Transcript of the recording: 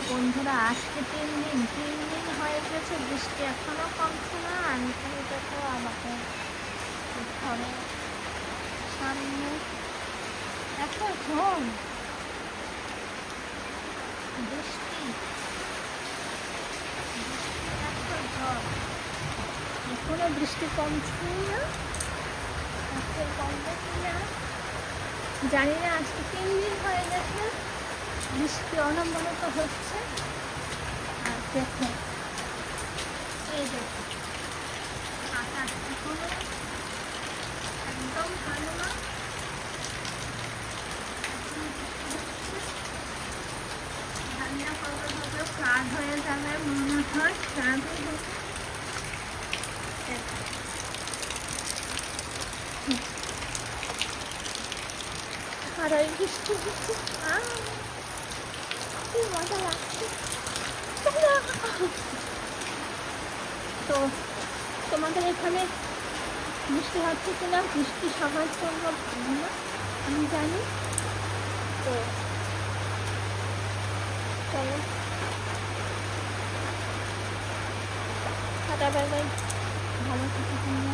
বন্ধুরা, আজকে 3 দিন হয়ে গেছে, বৃষ্টি এখনো কমছে না। আমি তুমি দেখো আমাদের ঘরের সামনে এত ঝড় বৃষ্টি, এত ঝড়, এখনো বৃষ্টি কমছে না। আজকে কমবে কি না জানি না। আজকে 3 দিন হয়ে গেছে বৃষ্টি অনবরত হচ্ছে। আর দেখো, এই দেখো আকাশ এখনো একদম ভালো না। ঠান্ডা কবে হবে, ফ্লাড হয়ে যাবে মনে হয়, ফ্লাড হবে। আর ওই বৃষ্টি হচ্ছে, কি মজা লাগছে। তো তোমাদের এখানে বৃষ্টি হচ্ছে কিনা, বৃষ্টি সবার জন্য ভালো না আমি জানি। তো চলো, টাটা, বাই বাই, ভালো থাকো তোমরা।